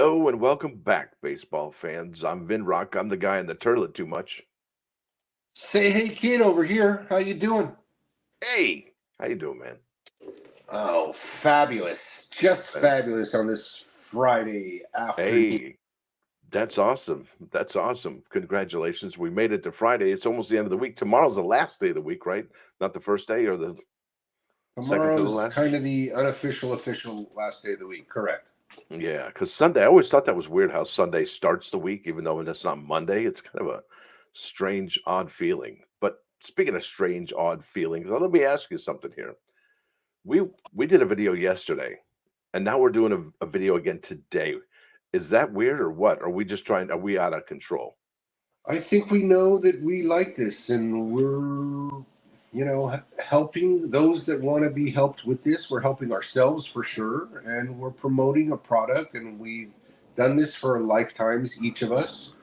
Hello and welcome back, baseball fans. I'm Vin Rock. I'm the guy in the toilet too much. Say hey kid over here. How you doing? Hey, how you doing, man? Oh, fabulous. Just Uh, fabulous on this Friday afternoon. Hey, that's awesome. That's awesome. Congratulations. We made it to Friday. It's almost the end of the week. Tomorrow's the last day of the week, right? Not the first day or the second to the Tomorrow's last. kind of the unofficial official last day of the week, correct? Yeah, because Sunday, I always thought that was weird how Sunday starts the week, even though that's not Monday. It's kind of a strange, odd feeling. But speaking of strange, odd feelings, let me ask you something here. We we did a video yesterday, and now we're doing a video again today. Is that weird or what? Are we out of control? I think we know that we like this and helping those that want to be helped with this. We're helping ourselves for sure, and we're promoting a product, and we've done this for lifetimes, each of us.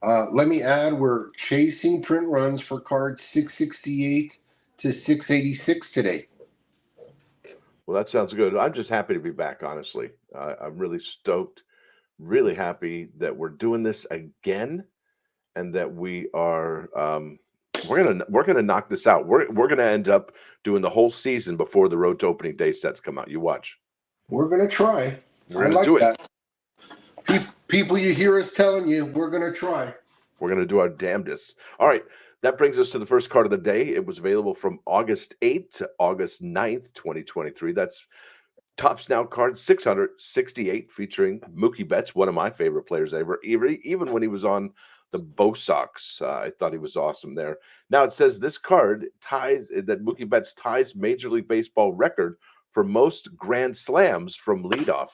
Let me add, we're chasing print runs for cards 668 to 686 today. Well, that sounds good. I'm just happy to be back, honestly. I'm really stoked, really happy that we're doing this again and that we're gonna knock this out. We're gonna end up doing the whole season before the road to opening day sets come out. You watch. We're going to try. We're I gonna like do it. that. People, you hear us telling you, we're going to try. We're going to do our damnedest. All right. That brings us to the first card of the day. It was available from August 8th to August 9th, 2023. That's Topps Now card 668 featuring Mookie Betts, one of my favorite players ever. Even when he was on the Bo Sox, I thought he was awesome there. Now it says this card ties that Mookie Betts ties Major League Baseball record for most grand slams from leadoff.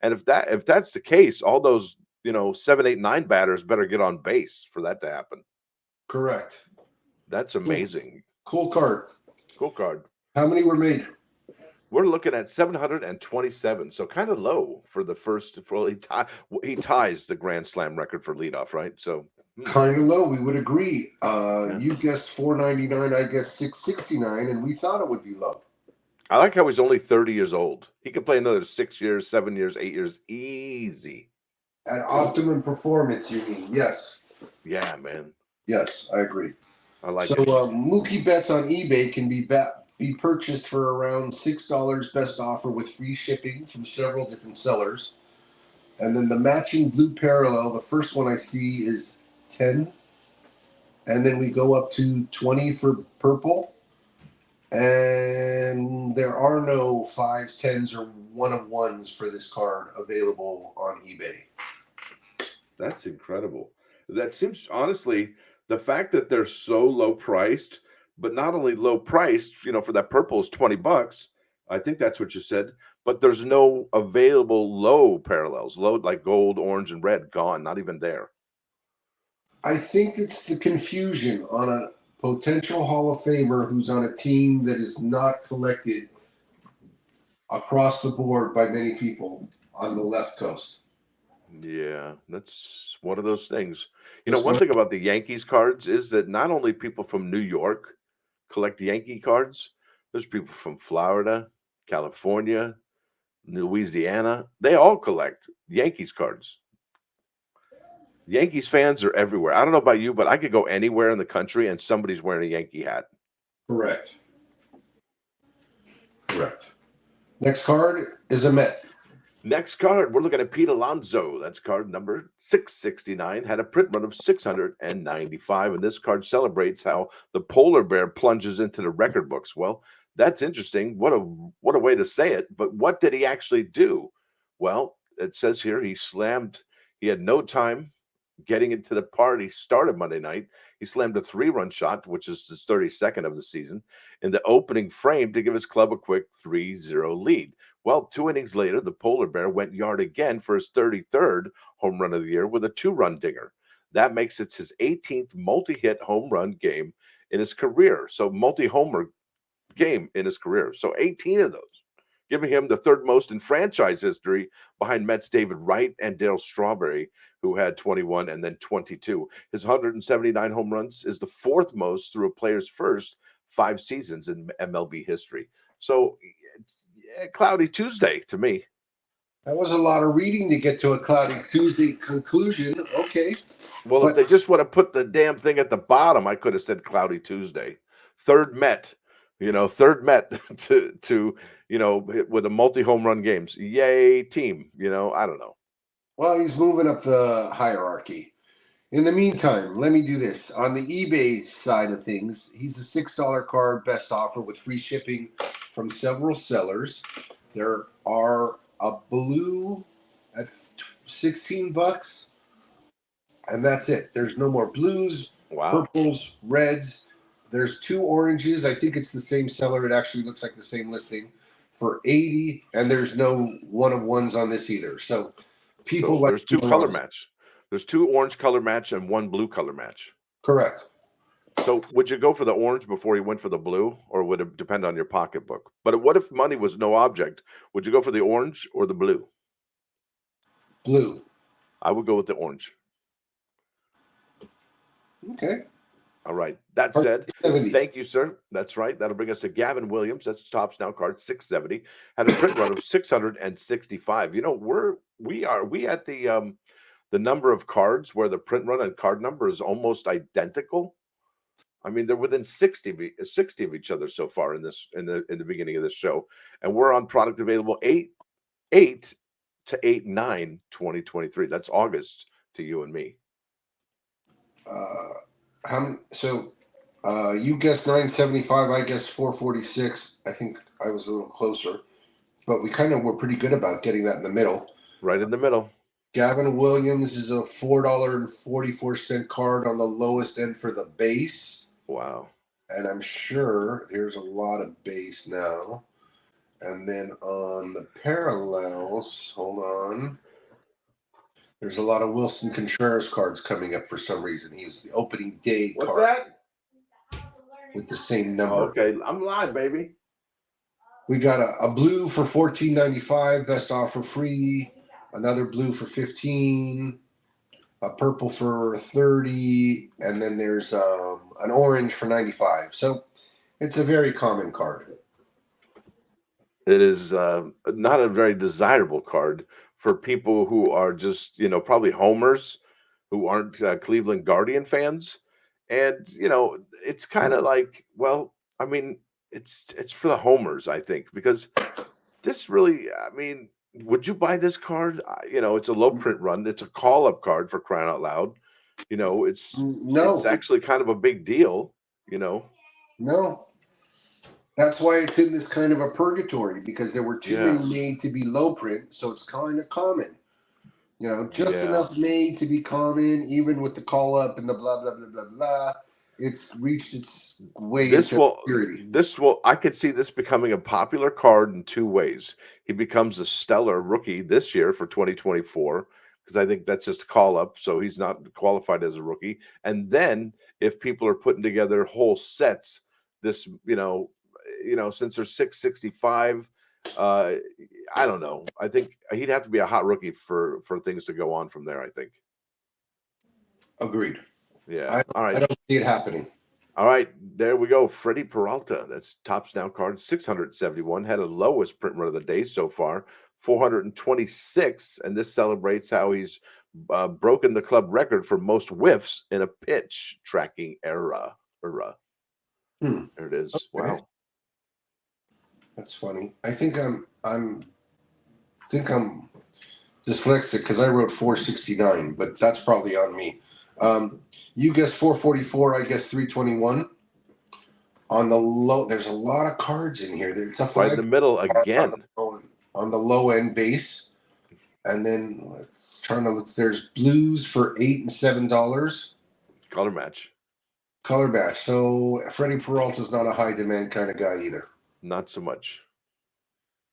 And if that's the case, all those 7, 8, 9 batters better get on base for that to happen. Correct. That's Cool, amazing. cool card. Cool card. How many were made? We're looking at 727, so kind of low for the first. For he ties the Grand Slam record for leadoff, right? So, Kind of low. We would agree. yeah. You guessed 499. I guessed 669, and we thought it would be low. I like how he's only 30 years old. He could play another 6 years, 7 years, 8 years, easy. At optimum performance, you mean? Yes. Yeah, man. Yes, I agree. I like So it. Mookie Betts on eBay can be purchased for around $6 best offer with free shipping from several different sellers. And then the matching blue parallel, the first one I see is 10. And then we go up to 20 for purple. And there are no fives, tens, or one of ones for this card available on eBay. That's incredible. That seems honestly, the fact that they're so low priced, but not only low priced, for that purple is $20. I think that's what you said, but there's no available low parallels, low like gold, orange, and red gone, not even there. I think it's the confusion on a potential Hall of Famer who's on a team that is not collected across the board by many people on the left coast. Yeah, that's one of those things. Just One not thing about the Yankees cards is that not only people from New York collect Yankee cards, there's people from Florida, California, Louisiana, they all collect Yankees cards. Yankees fans are everywhere. I don't know about you, but I could go anywhere in the country and somebody's wearing a Yankee hat. correct. Correct. Next card is a Met. Next card, we're looking at Pete Alonso. That's card number 669. Had a print run of 695. And this card celebrates how the polar bear plunges into the record books. Well, that's interesting. What a way to say it. But what did he actually do? Well, it says here he had no time getting into the party started Monday night. He slammed a 3-run shot, which is his 32nd of the season, in the opening frame to give his club a quick 3-0 lead. Well, 2 innings later, the polar bear went yard again for his 33rd home run of the year with a 2-run dinger. That makes it his 18th multi-hit home run game in his career. So multi-homer game in his career. So 18 of those, giving him the third most in franchise history behind Mets David Wright and Darryl Strawberry, who had 21 and then 22. His 179 home runs is the fourth most through a player's first 5 seasons in MLB history. So it's a cloudy Tuesday to me. That was a lot of reading to get to a Cloudy Tuesday conclusion. Okay. Well, if But they just would have put the damn thing at the bottom, I could have said Cloudy Tuesday. Third Met, third Met with a multi home run games. Yay, team. I don't know. well, he's moving up the hierarchy. In the meantime, let me do this. On the eBay side of things, he's a $6 card, best offer with free shipping from several sellers. There are a blue at $16, and that's it. There's no more blues, Wow. purples, reds. There's two oranges. I think it's the same seller. It actually looks like the same listing for 80, and there's no one of ones on this either. So people So like there's two color ones. match. There's two orange color match and one blue color match. Correct. So would you go for the orange before you went for the blue, or would it depend on your pocketbook? But what if money was no object? Would you go for the orange or the blue? Blue. I would go with the orange. Okay. All right. That said, 70. thank you, sir. That's right. That'll bring us to Gavin Williams. That's Tops Now card 670. Had a print run of 665. We at the number of cards where the print run and card number is almost identical. I mean, they're within 60 of each other so far in the beginning of this show. And we're on product available 8 to 8/9 2023. That's August to you and me. You guessed 975. I guessed 446. I think I was a little closer, but we kind of were pretty good about getting that in the middle. Right in the middle. Gavin Williams is a $4.44 card on the lowest end for the base. Wow. And I'm sure there's a lot of base now. And then on the parallels, hold on. There's a lot of Wilson Contreras cards coming up for some reason. He was the opening day What's card that? with the same number. Okay, I'm live, baby. We got a blue for $14.95, best offer free. Another blue for $15, a purple for $30, and then there's an orange for $95. So it's a very common card. It is not a very desirable card for people who are just, probably homers who aren't Cleveland Guardian fans. And, it's kind of like, well, I mean, it's for the homers, I think, because this really, I mean, would you buy this card? It's a low print run. It's a call up card for crying out loud. It's No, actually kind of a big deal, no. That's why it's in this kind of a purgatory, because there were too many made to be low print, so it's kind of common. Just enough made to be common, even with the call up and the blah blah blah blah blah. It's reached its way into purity. I could see this becoming a popular card in two ways. He becomes a stellar rookie this year for 2024, because I think that's just a call up, so he's not qualified as a rookie. And then if people are putting together whole sets, this, since they're 665, I don't know. I think he'd have to be a hot rookie for things to go on from there, I think. Agreed. Yeah. All right. I don't see it happening. All right, there we go. Freddie Peralta. That's Tops Now card 671. Had a lowest print run of the day so far, 426. And this celebrates how he's broken the club record for most whiffs in a pitch tracking era. There it is. Okay. Wow. That's funny. I think I'm dyslexic because I wrote 469, but that's probably on me. You guessed 444. I guess 321. On the low, there's a lot of cards in here. There's a right in the middle again on the low end base, and then trying to look. There's blues for $8 and $7. Color match. So Freddie Peralta's not a high demand kind of guy either. Not so much.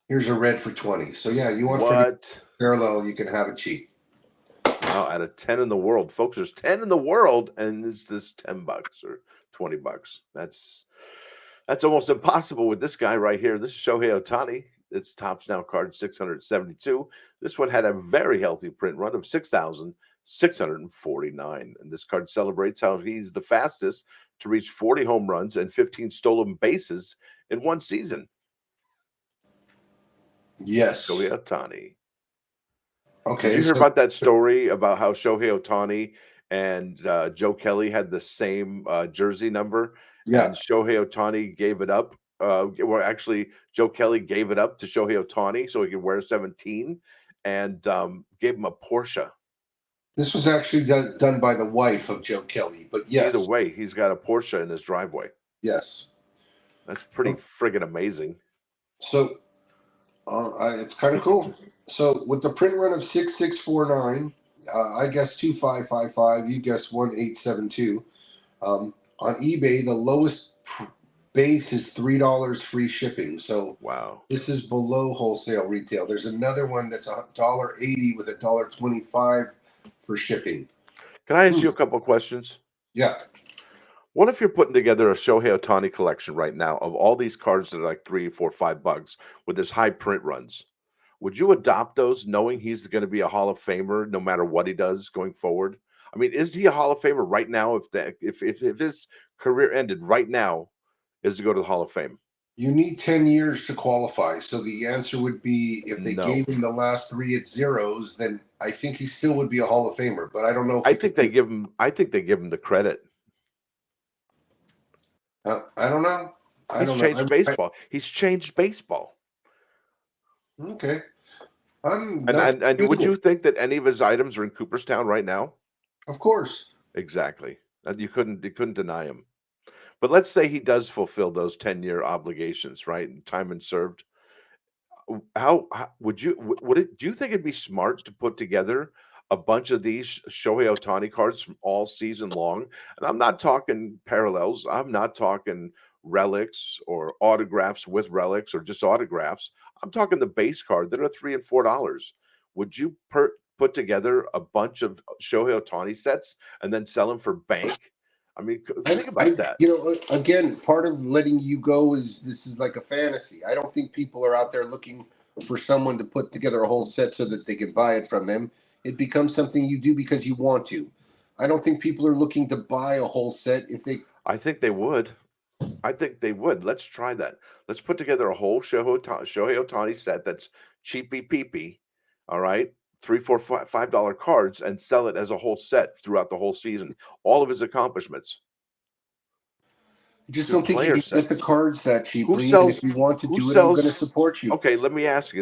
Here's a red for 20. So yeah, you want what parallel? You can have it cheap. Wow, out of 10 in the world, folks, there's 10 in the world, and it's this $10 or $20. That's almost impossible with this guy right here. This is Shohei Ohtani. It's Tops Now card 672. This one had a very healthy print run of 6,649. And this card celebrates how he's the fastest to reach 40 home runs and 15 stolen bases in one season. Yes. Shohei Ohtani. Did Okay, you hear so about that story about how Shohei Ohtani and Joe Kelly had the same jersey number, yeah, and Shohei Ohtani gave it up? Well, actually, Joe Kelly gave it up to Shohei Ohtani so he could wear 17, and gave him a Porsche. this was actually done by the wife of Joe Kelly, but Either yes, way, he's got a Porsche in his driveway. yes. That's pretty Oh, friggin' amazing. so it's kind of cool. So with the print run of 6649, I guess 2555, you guess 1872. On eBay, the lowest base is $3 free shipping. So Wow. this is below wholesale retail. There's another one that's $1.80 with $1.25 for shipping. Can I ask Hmm. you a couple questions? Yeah, What if you're putting together a Shohei Ohtani collection right now of all these cards that are like 3, 4, $5 with this high print runs? Would you adopt those knowing he's going to be a Hall of Famer no matter what he does going forward? I mean, is he a Hall of Famer right now? If his career ended right now, is to go to the Hall of Fame? you need 10 years to qualify. So the answer would be if they No. gave him the last three at zeros, then I think he still would be a Hall of Famer. But I don't know if I you could think they do. give him I think they give him the credit. I don't know. I He's don't know. changed baseball. He's changed baseball. Okay. I'm And that's and and would reasonable. you think that any of his items are in Cooperstown right now? Of course. Exactly. And you couldn't deny him. But let's say he does fulfill those 10-year obligations, right? And time and served. How would you would it do you think it'd be smart to put together a bunch of these Shohei Ohtani cards from all season long? And I'm not talking parallels. I'm not talking relics or autographs with relics or just autographs. I'm talking the base card that are $3 and $4. Would you put together a bunch of Shohei Ohtani sets and then sell them for bank? I mean, think I, about that. again, part of letting you go is this is like a fantasy. I don't think people are out there looking for someone to put together a whole set so that they can buy it from them. It becomes something you do because you want to. I don't think people are looking to buy a whole set if they. I think they would. I think they would. Let's try that. Let's put together a whole Shohei Ohtani set that's cheapy peepy. All right. 3, 4, $5 cards and sell it as a whole set throughout the whole season. All of his accomplishments. I just Do don't think you player can get the sets. cards that Who cheaply. And if sells you want to who do it, I'm going to sells support you. okay, let me ask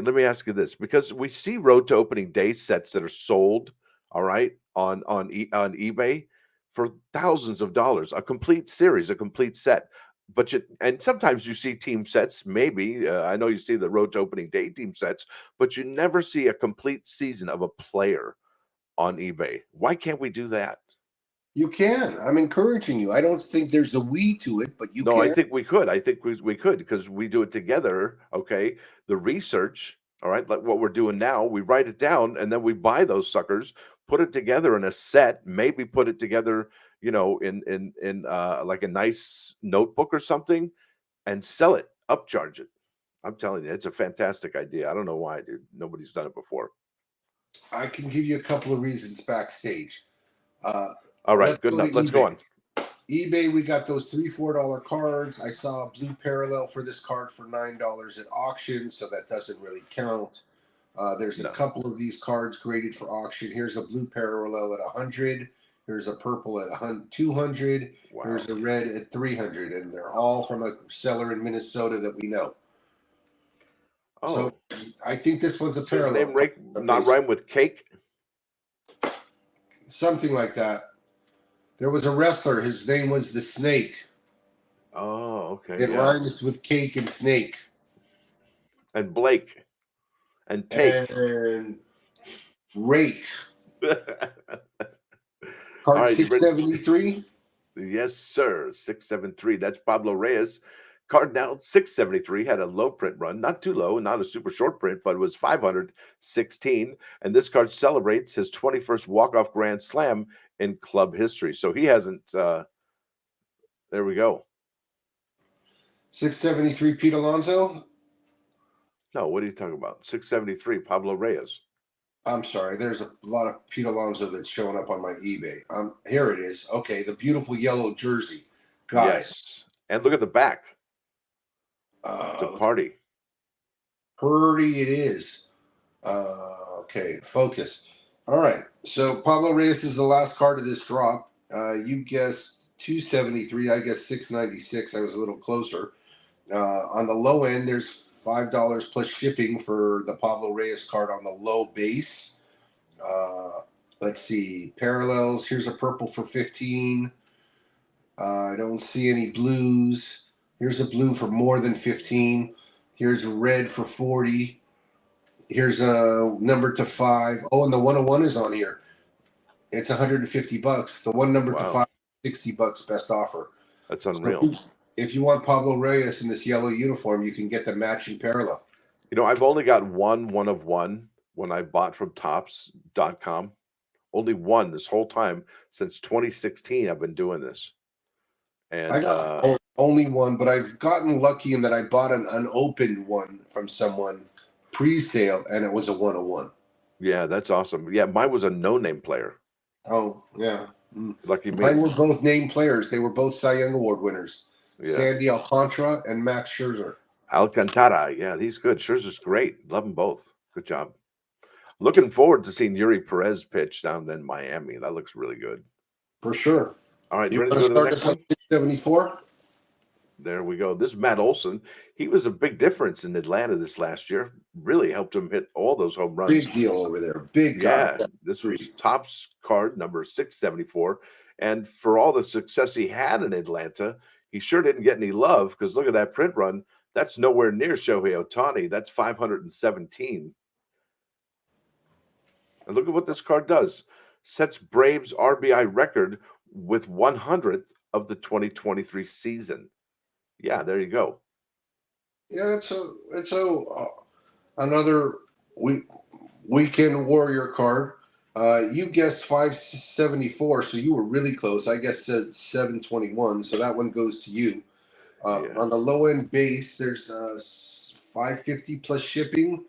you this because we see road to opening day sets that are sold, all right, on eBay for thousands of dollars, a complete series, a complete set. But and sometimes you see team sets, maybe. I know you see the road to opening day team sets, but you never see a complete season of a player on eBay. Why can't we do that? You can. I'm encouraging you. I don't think there's a we to it, but you No, I can. think we could. I think we could because we do it together. Okay. The research, all right, like what we're doing now, we write it down and then we buy those suckers, put it together in a set, maybe put it together, in like a nice notebook or something and sell it, upcharge it. I'm telling you, it's a fantastic idea. I don't know why, dude. Nobody's done it before. I can give you a couple of reasons backstage. Uh, All let's right, good go to enough. Let's go eBay. on. eBay, we got those $3, $4 cards. I saw a blue parallel for this card for $9 at auction, so that doesn't really count. There's a No. couple of these cards graded for auction. Here's a blue parallel at 100. Here's a purple at 200. Wow. Here's a red at 300, and they're all from a seller in Minnesota that we know. So Oh, I think this one's a does his name parallel, not rhyme with cake? something like that. There was a wrestler. His name was the Snake. Oh, okay. It Yeah. rhymes with cake and snake. And Blake and take. And rake. All Card right, you ready? 673. Yes, sir. 673. That's Pablo Reyes. Cardinal 673 had a low print run, not too low, not a super short print, but it was 516. And this card celebrates his 21st walk-off grand slam in club history. So he hasn't there we go. 673 Pete Alonso. No, what are you talking about? 673, Pablo Reyes. I'm sorry, there's a lot of Pete Alonso that's showing up on my eBay. Here it is. Okay, the beautiful yellow jersey. Got it. Yes. And look at the back. It's a party. Purdy it is. Okay, focus. All right. So Pablo Reyes is the last card of this drop. You guessed 273. I guess 696. I was a little closer. On the low end, there's $5 plus shipping for the Pablo Reyes card on the low base. Uh, let's see parallels. Here's a purple for 15. I don't see any blues. Here's a blue for more than 15. Here's a red for 40. Here's a number to 5. Oh, and the 101 is on here. It's $150. The one number to Wow. 5, $60 best offer. That's So unreal. if you want Pablo Reyes in this yellow uniform, you can get the matching parallel. You know, I've only got one of one when I bought from Tops.com. Only one this whole time since 2016. I've been doing this, I and got only one, but I've gotten lucky in that I bought an unopened one from someone pre-sale, and it was a 101. yeah, that's awesome. Yeah, mine was a no-name player. Oh, yeah. Lucky me. Mine were both named players. They were both Cy Young Award winners. Yeah, Sandy Alcantara and Max Scherzer. Alcantara. Yeah, he's good. Scherzer's great. Love them both. Good job. Looking forward to seeing Yuri Perez pitch down in Miami. That looks really good. For sure. All right, You ready to want go to to the start next us one? on 674? There we go. This is Matt Olson. He was a big difference in Atlanta this last year. Really helped him hit all those home runs. Big deal over there. Big guy. Yeah, this was Topps card number 674. And for all the success he had in Atlanta, he sure didn't get any love because look at that print run. That's nowhere near Shohei Ohtani. That's 517. And look at what this card does. Sets Braves RBI record with 100th of the 2023 season. Yeah, there you go. Yeah, it's another weekend warrior card. You guessed 574, so you were really close. I guess said 721, so that one goes to you. Yeah. On the low end base, there's 550 plus shipping.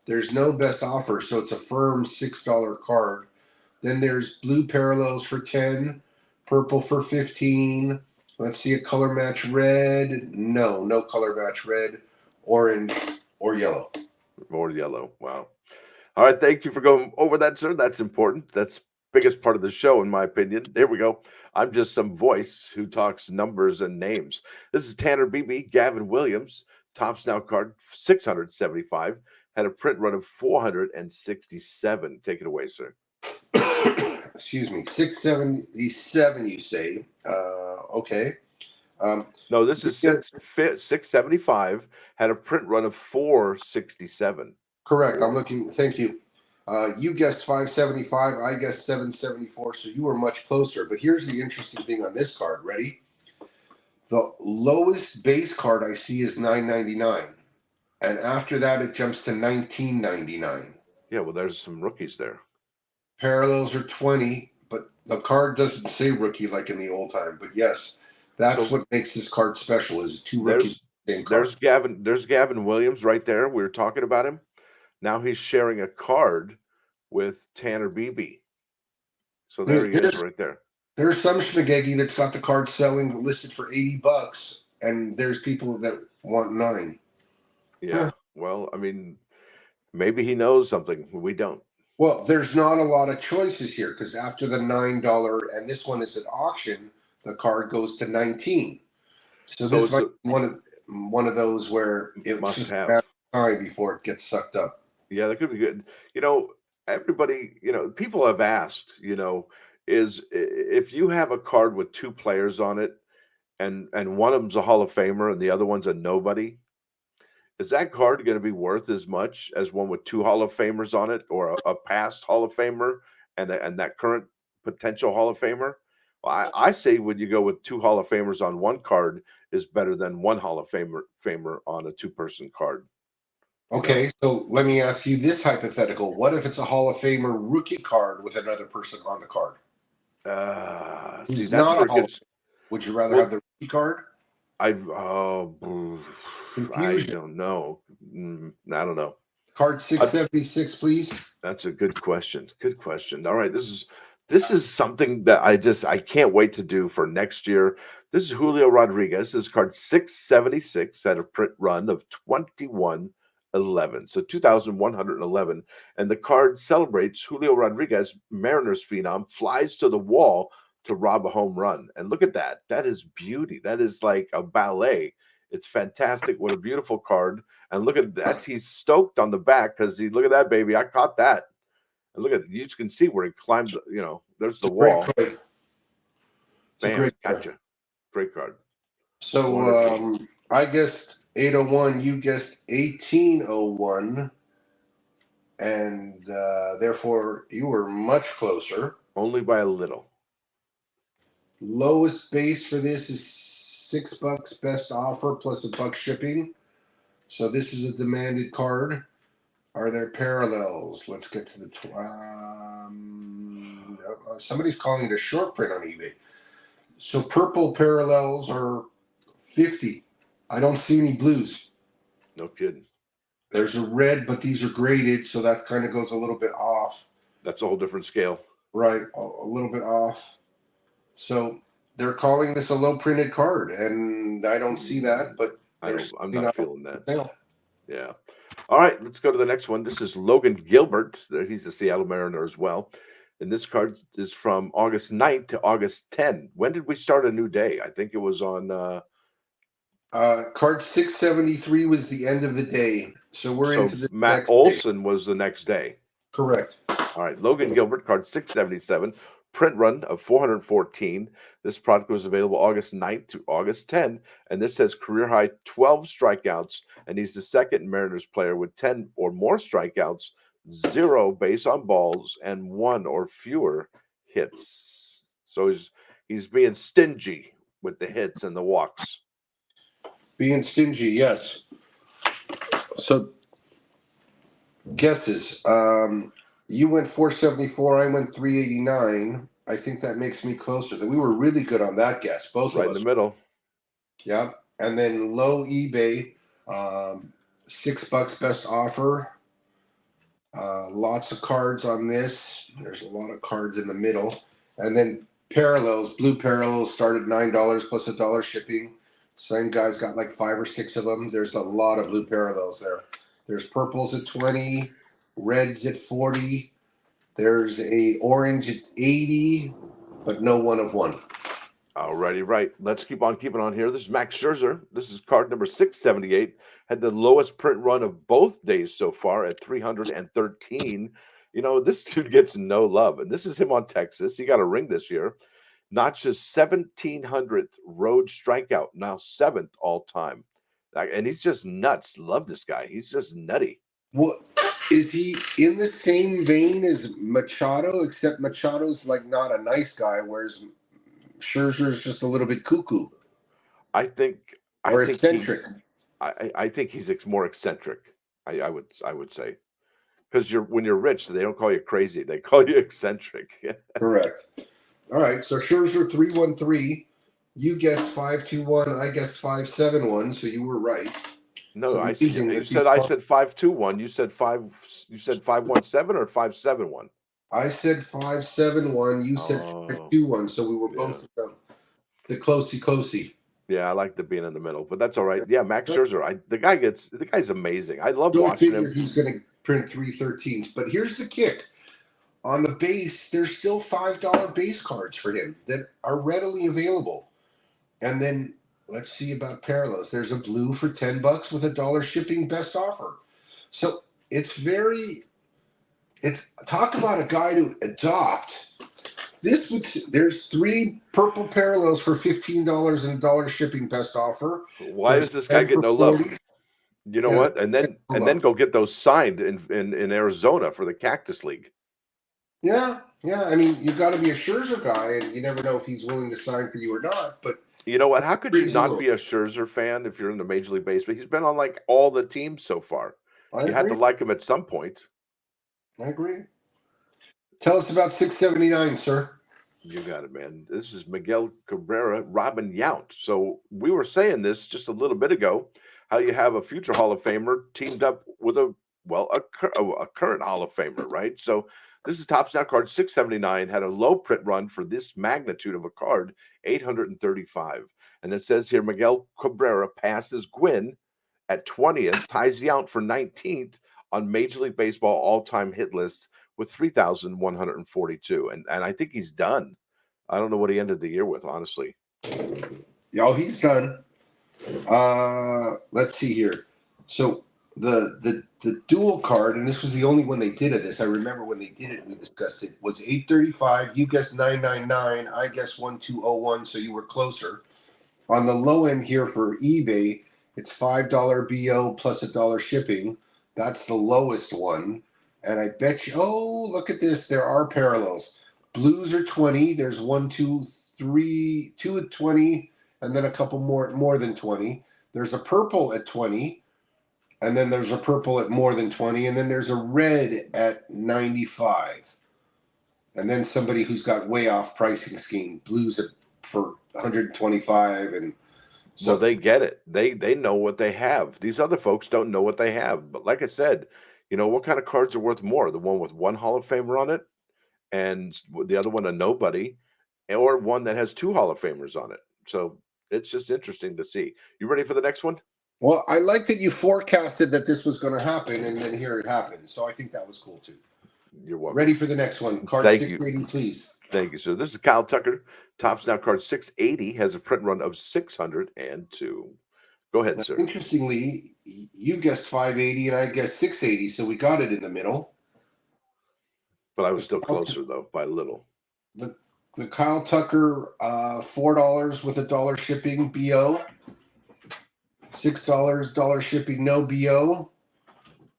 There's no best offer, so it's a firm $6 card. Then there's blue parallels for 10, purple for 15. Let's see a color match red. No color match red, orange, or yellow. More yellow. Wow. All right. Thank you for going over that, sir. That's important. That's biggest part of the show, in my opinion. There we go. I'm just some voice who talks numbers and names. This is Tanner Beebe, Gavin Williams, Topps Now card 675, had a print run of 467. Take it away, sir. Excuse me, 677. You say? Okay. No, this is 675, had a print run of 467. Correct. I'm looking. Thank you. You guessed 575. I guessed 774. So you were much closer. But here's the interesting thing on this card. Ready? The lowest base card I see is 999, and after that it jumps to 1999. Yeah, well, there's some rookies there. Parallels are 20, but the card doesn't say rookie like in the old time. But yes, that's what makes this card special. Is two rookies. There's Gavin Williams right there. We were talking about him. Now he's sharing a card with Tanner Beebe. So there he is right there. There's some schmagegi that's got the card selling listed for $80, and there's people that want 9. Yeah. Well, I mean, maybe he knows something we don't. Well, there's not a lot of choices here because after the $9, and this one is at auction, the card goes to 19. So this might be one of those where it must have time before it gets sucked up. Yeah, that could be good. You know, everybody, people have asked, is if you have a card with 2 players on it and one of them's a Hall of Famer and the other one's a nobody, is that card going to be worth as much as one with 2 Hall of Famers on it or a past Hall of Famer and that current potential Hall of Famer? Well, I say when you go with 2 Hall of Famers on one card is better than 1 Hall of Famer on a 2-person card. Okay, so let me ask you this hypothetical. What if it's a Hall of Famer rookie card with another person on the card? See, that's not a good. Would you rather have the rookie card? I don't know. I don't know. Card 676, please. That's a good question. Good question. All right, this is something that I can't wait to do for next year. This is Julio Rodriguez. This is card 676, had a print run of 21 11. So 2,111. And the card celebrates Julio Rodriguez, Mariners phenom, flies to the wall to rob a home run. And look at that. That is beauty. That is like a ballet. It's fantastic. What a beautiful card. And look at that. He's stoked on the back because look at that, baby. I caught that. And look at, you can see where he climbed, there's the wall. Bam, gotcha. Great card. So I guessed 801, you guessed 1801, and therefore you were much closer. Only by a little. Lowest base for this is $6 best offer plus $1 shipping. So this is a demanded card. Are there parallels? Let's get to the somebody's calling it a short print on eBay. So purple parallels are 50. I don't see any blues. No kidding. There's a red, but these are graded, so that kind of goes a little bit off. That's a whole different scale. Right, a little bit off. So they're calling this a low printed card, and I don't see that, but I'm not feeling that. Yeah. All right, let's go to the next one. This is Logan Gilbert. He's a Seattle Mariner as well. And this card is from August 9th to August 10th. When did we start a new day? I think it was on card 673 was the end of the day. So we're into the Matt Olson was the next day. Correct. All right, Logan Gilbert, card 677, print run of 414. This product was available August 9th to August 10th, and this says career high 12 strikeouts, and he's the second Mariners player with 10 or more strikeouts, 0 base on balls, and 1 or fewer hits. So he's being stingy with the hits and the walks. Being stingy, yes. So guesses. You went 474. I went 389. I think that makes me closer. That we were really good on that guess. Both right of us. In the middle. Yeah, and then low eBay, $6 best offer. Lots of cards on this. There's a lot of cards in the middle, and then parallels. Blue parallels start at $9 plus $1 shipping. Same guy's got like 5 or 6 of them. There's a lot of blue parallels there. There's purples at 20, reds at 40. There's a orange at 80, but no 1 of 1. Alrighty, right. Let's keep on keeping on here. This is Max Scherzer. This is card number 678. Had the lowest print run of both days so far at 313. This dude gets no love, and this is him on Texas. He got a ring this year. Notches 1,700th road strikeout, now 7th all time. And he's just nuts. Love this guy. He's just nutty. What is he in the same vein as Machado? Except Machado's like not a nice guy, whereas Scherzer is just a little bit cuckoo. I think eccentric. I think he's more eccentric. I would say, because when you're rich, they don't call you crazy. They call you eccentric. Correct. All right. So Scherzer 313. You guessed 521. I guessed 571. So you were right. No, so I said 521. You said 517 or 571. I said 571. You said 521. So we were both the closey. Yeah, I like the being in the middle, but that's all right. Yeah, Max Scherzer. The guy's amazing. I love watching him. He's going to print 313s, but here's the kick. On the base, there's still $5 base cards for him that are readily available. And then let's see about parallels. There's a blue for $10 with $1 shipping best offer. So it's talk about a guy to adopt. There's 3 purple parallels for $15 and $1 shipping best offer. Why does this guy get no love? You know what? And then go get those signed in Arizona for the Cactus League. Yeah. I mean, you've got to be a Scherzer guy, and you never know if he's willing to sign for you or not. But you know what? How could you not be a Scherzer fan if you're in the Major League Baseball? He's been on like all the teams so far. You had to like him at some point. I agree. Tell us about 679, sir. You got it, man. This is Miguel Cabrera, Robin Yount. So we were saying this just a little bit ago, how you have a future Hall of Famer teamed up with a current Hall of Famer, right? So this is Topps Now card 679, had a low print run for this magnitude of a card, 835. And it says here, Miguel Cabrera passes Gwynn at 20th, ties Yount for 19th on Major League Baseball all-time hit list with 3,142. And I think he's done. I don't know what he ended the year with, honestly. Yo, he's done. Let's see here. So the dual card, and this was the only one they did of this. I remember when they did it, we discussed it. Was 835. You guessed 999. I guessed 1201. So you were closer. On the low end here for eBay, it's $5 BO plus $1 shipping. That's the lowest one. And I bet you. Oh, look at this. There are parallels. Blues are 20. There's 1, 2, 3, 2 at 20, and then a couple more than 20. There's a purple at 20, and then there's a purple at more than 20, and then there's a red at 95. And then somebody who's got way off pricing scheme, blues for 125, and so they get it. They know what they have. These other folks don't know what they have. But like I said, what kind of cards are worth more? The one with one Hall of Famer on it, and the other one a nobody, or one that has two Hall of Famers on it. So it's just interesting to see. You ready for the next one? Well, I like that you forecasted that this was going to happen, and then here it happened. So I think that was cool too. You're welcome. Ready for the next one? Card Thank 680, you. please. Thank you, sir. This is Kyle Tucker. Topps Now card 680 has a print run of 602. Go ahead, Now, sir. interestingly, you guessed 580 and I guessed 680, so we got it in the middle. But I was still closer, though, by a little. The Kyle Tucker, $4 with $1 shipping, BO. $6, dollar shipping, no BO.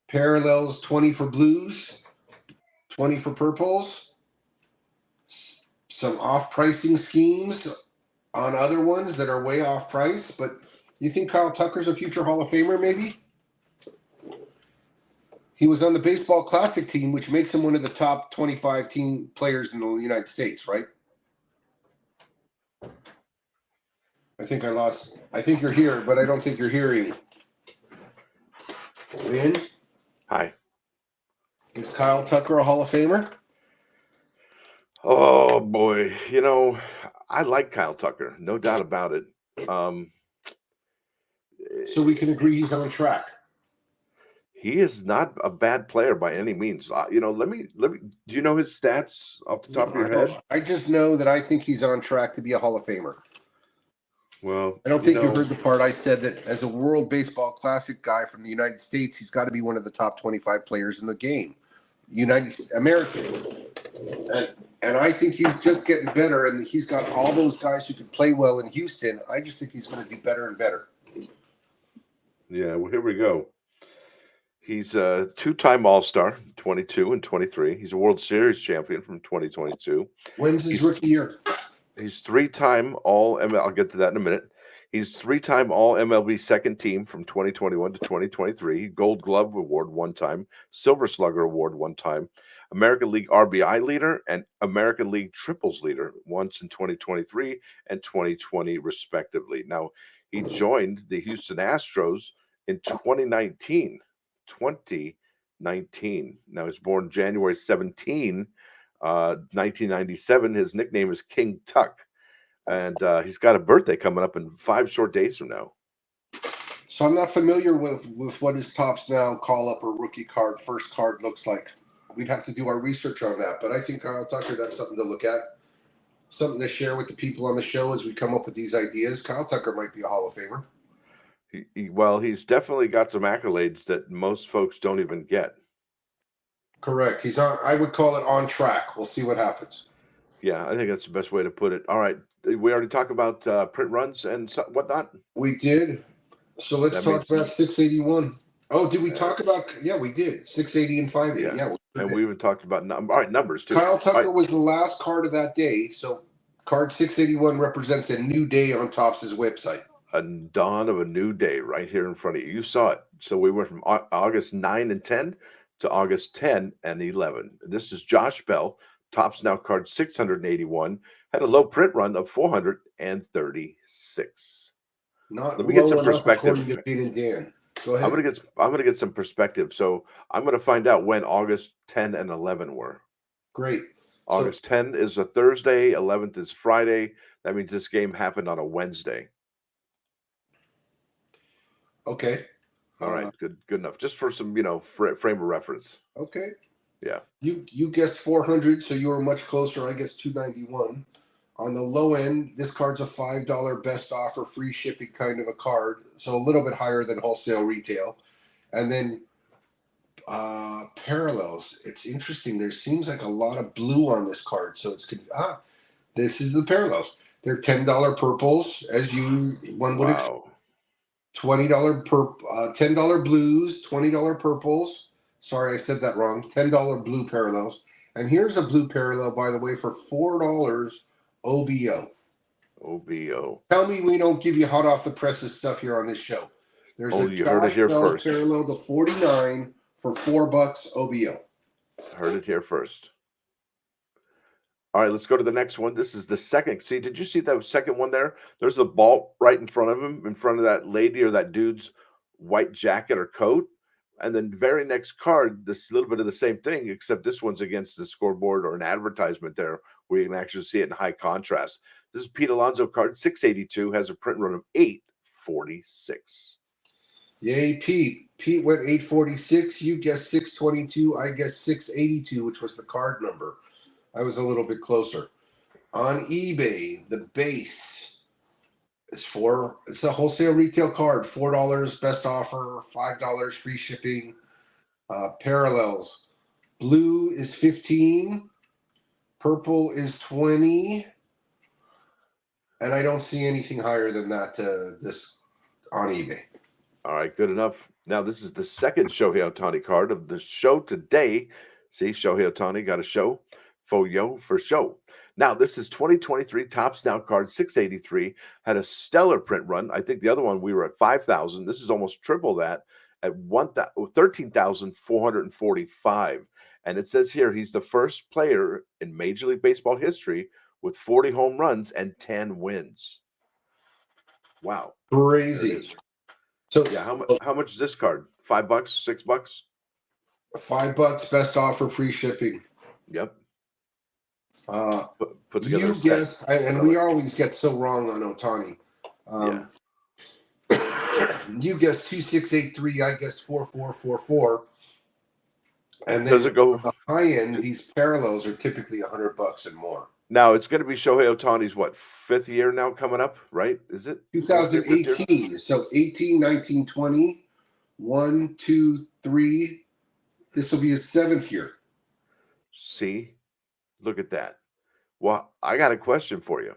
Parallels, 20 for blues, 20 for purples. Some off pricing schemes on other ones that are way off price, but you think Kyle Tucker's a future Hall of Famer, maybe? He was on the Baseball Classic team, which makes him one of the top 25 team players in the United States, right? I think I lost. I think you're here, but I don't think you're hearing. Win? Hi. Is Kyle Tucker a Hall of Famer? Oh, boy. I like Kyle Tucker. No doubt about it. So we can agree he's on track. He is not a bad player by any means. Let me. Do you know his stats off the top of your head? I just know that I think he's on track to be a Hall of Famer. Well, I don't think you heard the part I said that as a World Baseball Classic guy from the United States, he's got to be one of the top 25 players in the game. American. And I think he's just getting better, and he's got all those guys who can play well in Houston. I just think he's going to do better and better. Yeah, well, here we go. He's a two-time All-Star, 22 and 23. He's a World Series champion from 2022. When's his rookie year? He's three-time All-MLB. I'll get to that in a minute. He's three-time All-MLB second team from 2021 to 2023. Gold Glove Award one time, Silver Slugger Award one time, American League RBI leader and American League triples leader once in 2023 and 2020 respectively. Now, he joined the Houston Astros in 2019. Now, he's born January 17, 1997. His nickname is King Tuck. And he's got a birthday coming up in 5 short days from now. So I'm not familiar with what his Topps Now call-up or rookie card, first card looks like. We'd have to do our research on that. But I think Kyle Tucker, that's something to look at. Something to share with the people on the show as we come up with these ideas. Kyle Tucker might be a Hall of Famer. He's definitely got some accolades that most folks don't even get. Correct. He's on. I would call it on track. We'll see what happens. Yeah, I think that's the best way to put it. All right. We already talked about print runs and whatnot. We did. So let's talk about 681. Oh, did we talk about? Yeah, we did. 680 and 580. Yeah. And we even talked about numbers too. Kyle Tucker was the last card of that day. So card 681 represents a new day on Topps' website. A dawn of a new day right here in front of you. You saw it. So we went from August 9 and 10 to August 10 and 11. This is Josh Bell. Topps Now card 681. Had a low print run of 436. Let me get some perspective. Dan. Go ahead. I'm gonna get some perspective. So I'm gonna find out when August 10 and 11 were. Great. August 10 is a Thursday, 11th is Friday. That means this game happened on a Wednesday. Okay. All right, good enough. Just for some, frame of reference. Okay. Yeah. You guessed 400, so you were much closer. I guess 291. On the low end, this card's a $5 best offer, free shipping kind of a card, so a little bit higher than wholesale retail. And then parallels. It's interesting. There seems like a lot of blue on this card, so this is the parallels. They're $10 purples, as one would expect. Wow. $10 blues, $20 purples. Sorry, I said that wrong. $10 blue parallels. And here's a blue parallel, by the way, for $4 OBO. OBO. Tell me we don't give you hot off the presses stuff here on this show. There's a You heard it here Bell first. parallel to 49 for $4 OBO. Heard it here first. All right, let's go to the next one. This is the second. See, did you see that second one there? There's a ball right in front of him, in front of that lady or that dude's white jacket or coat. And then very next card, this little bit of the same thing, except this one's against the scoreboard or an advertisement there where you can actually see it in high contrast. This is Pete Alonso card, 682, has a print run of 846. Yay, Pete. Pete went 846. You guessed 622. I guessed 682, which was the card number. I was a little bit closer. On eBay, the base is it's a wholesale retail card, $4 best offer, $5 free shipping. Parallels. Blue is 15. Purple is 20. And I don't see anything higher than that this on eBay. All right, good enough. Now, this is the second Shohei Ohtani card of the show today. See, Shohei Ohtani got a show. Foyo for show. Now, this is 2023 Topps Now card, 683. Had a stellar print run. I think the other one, we were at 5,000. This is almost triple that at 13,445. And it says here he's the first player in Major League Baseball history with 40 home runs and 10 wins. Wow. Crazy. So yeah, how much is this card? $5, $6? $5 best offer, free shipping. Yep. Put together you guess, and we always get so wrong on Ohtani. You guess 2683. I guess 4444. And then does it go on the high end? These parallels are typically $100 and more. Now it's going to be Shohei Ohtani's what, 5th year now coming up, right? Is it 2018? So 18, 19, 20, 1, 2, 3. This will be his 7th year. See, look at that. Well, I got a question for you.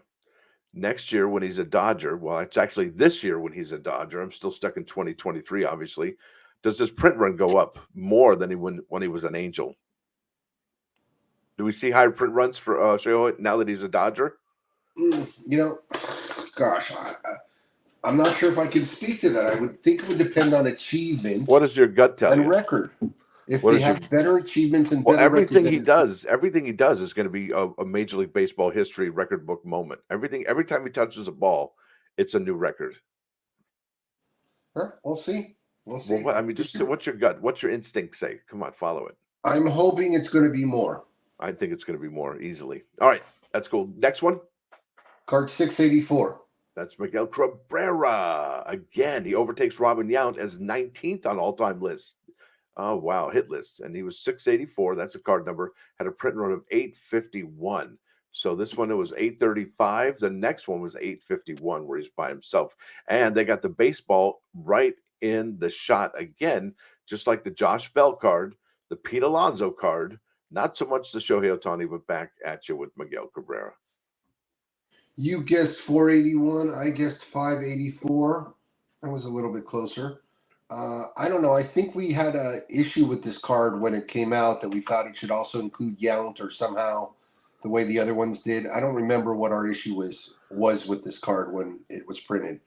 Next year when he's a Dodger, well, it's actually this year when he's a Dodger. I'm still stuck in 2023, obviously. Does his print run go up more than when he was an Angel? Do we see higher print runs for Shohei now that he's a Dodger? Gosh, I'm not sure if I can speak to that. I would think it would depend on achievement. What does your gut tell you? And record. If they have better achievements and better everything he does is going to be a Major League Baseball history record book moment. Every time he touches a ball, it's a new record. We'll see. We'll see. Well, I mean, just what's your gut? What's your instinct say? Come on, follow it. I'm hoping it's going to be more. I think it's going to be more easily. All right, that's cool. Next one. Card 684. That's Miguel Cabrera. Again, he overtakes Robin Yount as 19th on all-time list. Oh, wow, hit list. And he was 684. That's a card number. Had a print run of 851. So this one, it was 835. The next one was 851, where he's by himself. And they got the baseball right in the shot again, just like the Josh Bell card, the Pete Alonso card. Not so much the Shohei Ohtani, but back at you with Miguel Cabrera. You guessed 481. I guessed 584. I was a little bit closer. I don't know. I think we had an issue with this card when it came out that we thought it should also include Yount or somehow the way the other ones did. I don't remember what our issue was with this card when it was printed.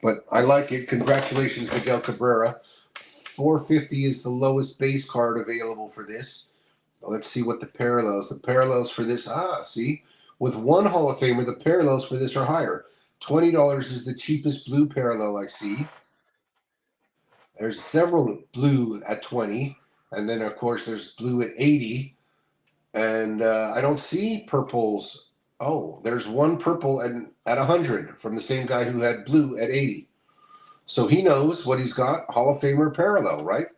But I like it. Congratulations, Miguel Cabrera. 450 is the lowest base card available for this. Let's see what the parallels for this. See, with one Hall of Famer, the parallels for this are higher. $20 is the cheapest blue parallel I see. There's several blue at 20, and then of course there's blue at 80, and I don't see purples. Oh, there's one purple at 100 from the same guy who had blue at 80. So he knows what he's got. Hall of Famer parallel, right?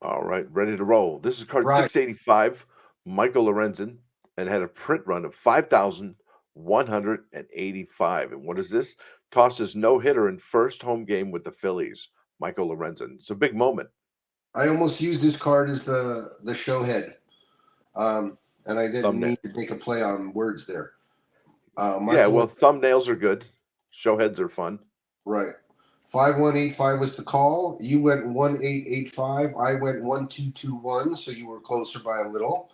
All right, ready to roll. This is card Right. 685, Michael Lorenzen, and had a print run of 5,185. And what is this? Tosses no hitter in first home game with the Phillies. Michael Lorenzen. It's a big moment. I almost used this card as the show head, and I didn't Thumbnail. mean to take a play on words there. Yeah, Michael, well, thumbnails are good. Showheads are fun. right. 5185 was the call. You went 1885. I went 1221, so you were closer by a little.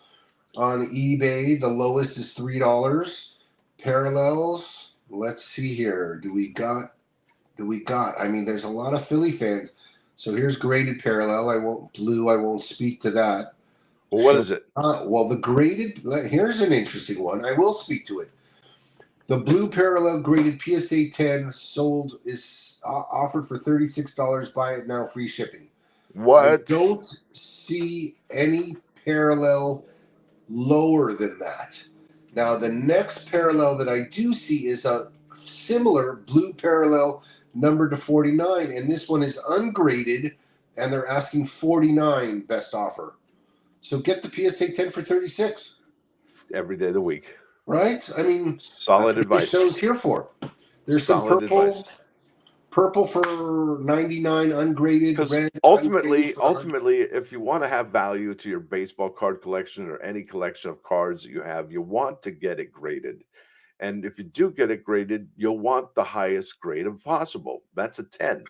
On eBay, the lowest is $3. Parallels. Let's see here. Do we got? I mean, there's a lot of Philly fans. So here's graded parallel. I won't speak to that. Well, what is it? Well, the graded. Here's an interesting one. I will speak to it. The blue parallel graded PSA 10 sold is offered for $36. Buy it now, free shipping. What? I don't see any parallel lower than that. Now, the next parallel that I do see is a similar blue parallel numbered to 49, and this one is ungraded, and they're asking 49 best offer. So get the PSA 10 for 36. Every day of the week. Right? I mean, Solid that's what advice. the show's here for. There's some Solid advice. purple for 99 ungraded, Because red ultimately, ungraded for 100. if you want to have value to your baseball card collection or any collection of cards that you have, you want to get it graded. And if you do get it graded, you'll want the highest grade of possible. That's a 10.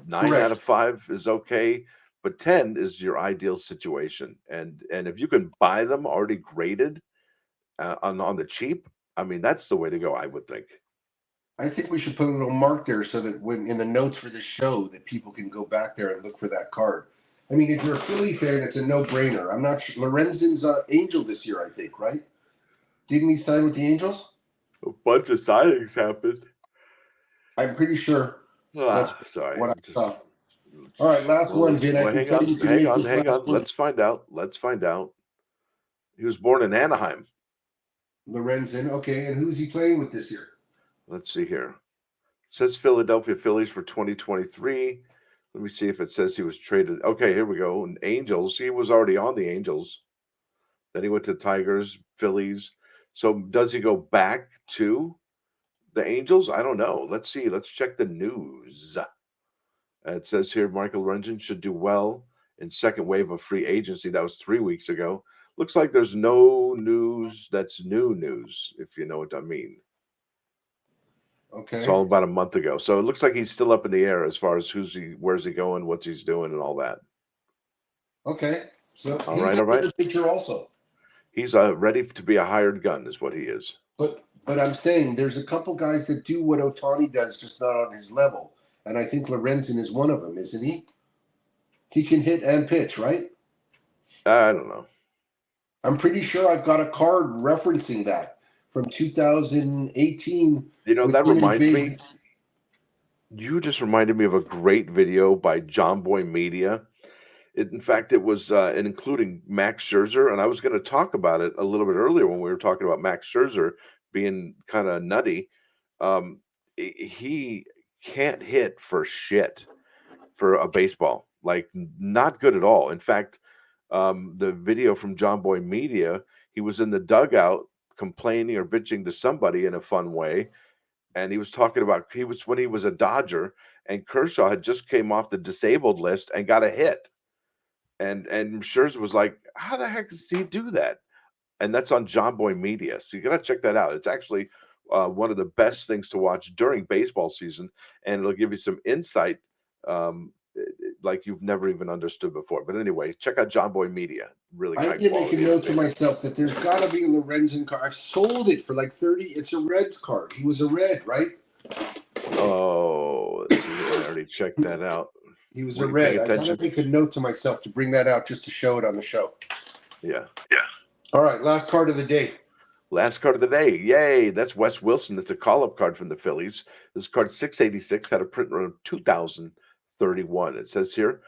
9 out of Correct. 5 is okay, but 10 is your ideal situation. And if you can buy them already graded on the cheap, I mean, that's the way to go, I would think. I think we should put a little mark there so that when in the notes for the show that people can go back there and look for that card. I mean, if you're a Philly fan, it's a no-brainer. I'm not sure. Lorenzen's Angel this year, I think, right? Didn't he sign with the Angels? A bunch of signings happened. I'm pretty sure. That's Sorry. what I saw. All right, last one, Vin. I Well, can tell you can make this hang last on. one. Let's find out. He was born in Anaheim. Lorenzen. Okay, and who's he playing with this year? Let's see here. It says Philadelphia Phillies for 2023. Let me see if it says he was traded. Okay, here we go. And Angels. He was already on the Angels. Then he went to Tigers, Phillies. So does he go back to the Angels? I don't know. Let's see. Let's check the news. It says here Michael Lorenzen should do well in second wave of free agency. That was 3 weeks ago. Looks like there's no news that's new news, if you know what I mean. Okay. It's all about a month ago. So it looks like he's still up in the air as far as where's he going, what's he's doing, and all that. Okay. So all right. A pitcher also. He's ready to be a hired gun, is what he is. But I'm saying there's a couple guys that do what Ohtani does, just not on his level. And I think Lorenzen is one of them, isn't he? He can hit and pitch, right? I don't know. I'm pretty sure I've got a card referencing that from 2018. You know, that reminds me. You just reminded me of a great video by John Boy Media. In fact, it was including Max Scherzer, and I was going to talk about it a little bit earlier when we were talking about Max Scherzer being kind of nutty. He can't hit for shit for a baseball, like not good at all. In fact, the video from John Boy Media, he was in the dugout complaining or bitching to somebody in a fun way, and he was talking about when he was a Dodger, and Kershaw had just came off the disabled list and got a hit. And Scherzer was like, how the heck does he do that? And that's on John Boy Media. So you got to check that out. It's actually one of the best things to watch during baseball season. And it'll give you some insight like you've never even understood before. But anyway, check out John Boy Media. Really I did make a note to myself that there's got to be a Lorenzen card. I've sold it for like 30. It's a Reds card. He was a Red, right? Oh, I already checked that out. He was a Red. I gotta make a note to myself to bring that out just to show it on the show. Yeah. All right, last card of the day. Last card of the day. Yay. That's Wes Wilson. That's a call-up card from the Phillies. This card 686 had a print run of 2031. It says here,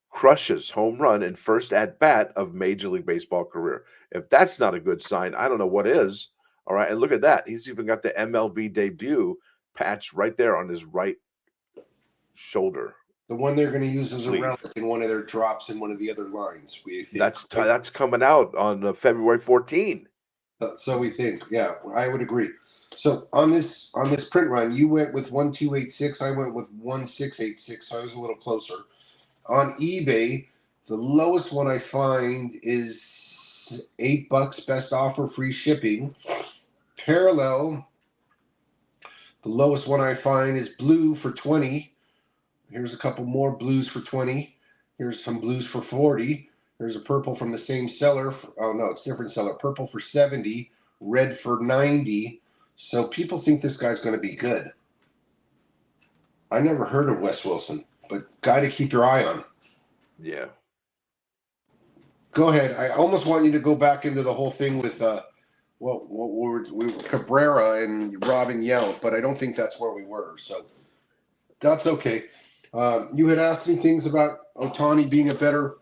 crushes home run in first at-bat of Major League Baseball career. If that's not a good sign, I don't know what is. All right, and look at that. He's even got the MLB debut patch right there on his right shoulder. The one they're going to use as a Sleeve. relic in one of their drops in one of the other lines. We think. That's coming out on February 14. So we think. Yeah, I would agree. So on this print run, you went with 1286. I went with 1686. So I was a little closer. On eBay, the lowest one I find is $8, best offer, free shipping. Parallel, the lowest one I find is blue for 20. Here's a couple more blues for 20. Here's some blues for 40. There's a purple from the same seller. Oh no, it's different seller. Purple for 70, red for 90. So people think this guy's going to be good. I never heard of Wes Wilson, but guy to keep your eye on. Yeah. Go ahead. I almost want you to go back into the whole thing with we were Cabrera and Robin Yount, but I don't think that's where we were. So that's okay. You had asked me things about Ohtani being a better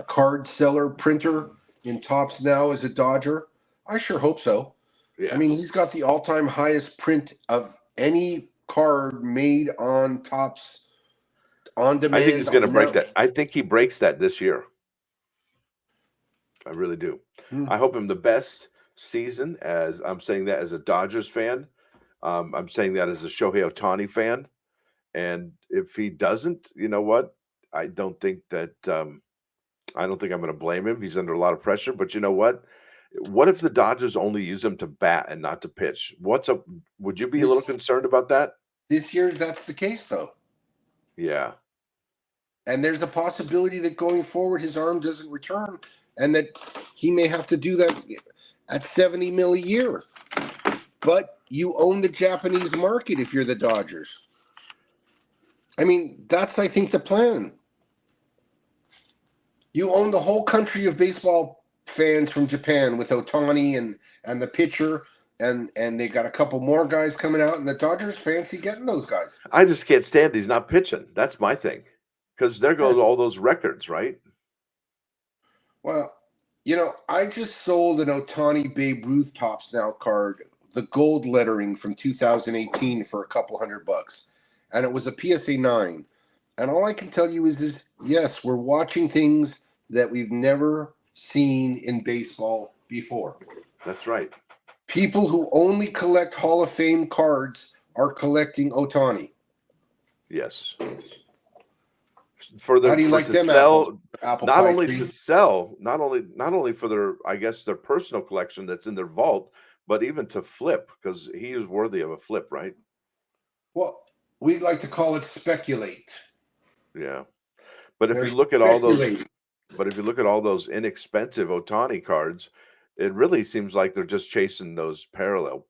card seller, printer in Topps now as a Dodger. I sure hope so. Yeah. I mean, he's got the all-time highest print of any card made on Topps on demand. I think he's going to break that. I think he breaks that this year. I really do. I hope him the best season. As I'm saying that as a Dodgers fan, I'm saying that as a Shohei Ohtani fan. And if he doesn't, you know what? I don't think that. I don't think I'm going to blame him. He's under a lot of pressure. But you know what? What if the Dodgers only use him to bat and not to pitch? What's up? Would you be a little concerned about that? This year, that's the case, though. Yeah. And there's a possibility that going forward, his arm doesn't return, and that he may have to do that at $70 million a year. But you own the Japanese market if you're the Dodgers. I mean, that's, I think, the plan. You own the whole country of baseball fans from Japan with Ohtani and the pitcher, and they got a couple more guys coming out, and the Dodgers fancy getting those guys. I just can't stand he's not pitching. That's my thing. Because there goes all those records, right? Well, you know, I just sold an Ohtani Babe Ruth Topps Now card, the gold lettering from 2018 for a couple $100. And it was a PSA 9. And all I can tell you is yes, we're watching things that we've never seen in baseball before. That's right. People who only collect Hall of Fame cards are collecting Ohtani. Yes. For the How do you like to them sell, apple not pie only trees? to sell, not only for their, I guess, their personal collection that's in their vault, but even to flip, because he is worthy of a flip, right? Well, we'd like to call it speculate. Yeah. But if They're you look at all those, speculating. but if you look at all those inexpensive Ohtani cards, it really seems like they're just chasing those parallel.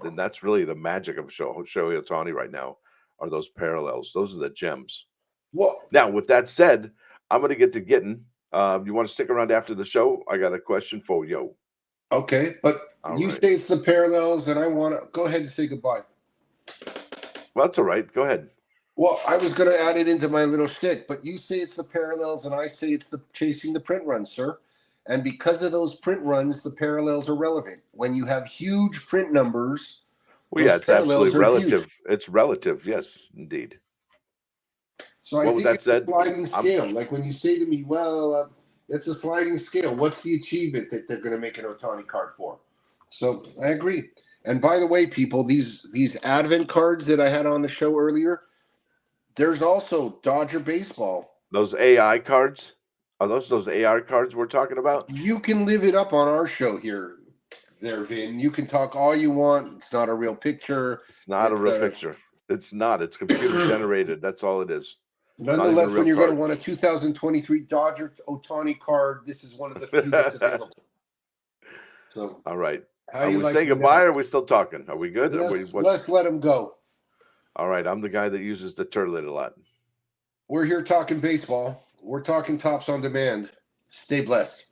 And that's really the magic of Shohei Ohtani right now, are those parallels. Those are the gems. Well, Now, with that said, I'm going to get to getting. You want to stick around after the show? I got a question for you. okay, but All you right. say it's the parallels, and I want to go ahead and say goodbye. Well, that's all right. Go ahead. Well, I was going to add it into my little shtick, but you say it's the parallels, and I say it's the chasing the print runs, sir. And because of those print runs, the parallels are relevant. When you have huge print numbers, Well, yeah, those it's absolutely parallels are huge. relative. It's relative. Yes, indeed. So I Well, with think that it's said, a sliding scale. Like when you say to me, well, it's a sliding scale. What's the achievement that they're going to make an Ohtani card for? So I agree. And by the way, people, these Advent cards that I had on the show earlier, there's also Dodger baseball. Those AI cards, are those AI cards we're talking about? You can live it up on our show here, there, Vin. You can talk all you want. It's not a real picture. It's not a It's real picture. It's not. It's computer generated. That's all it is. Nonetheless, real when you're going to card. want a 2023 Dodger Ohtani card, this is one of the few that's available. So, All right. how Are you we like saying me goodbye now? or are we still talking? Are we good? Let's let him go. All right. I'm the guy that uses the turlet a lot. We're here talking baseball. We're talking Topps on Demand. Stay blessed.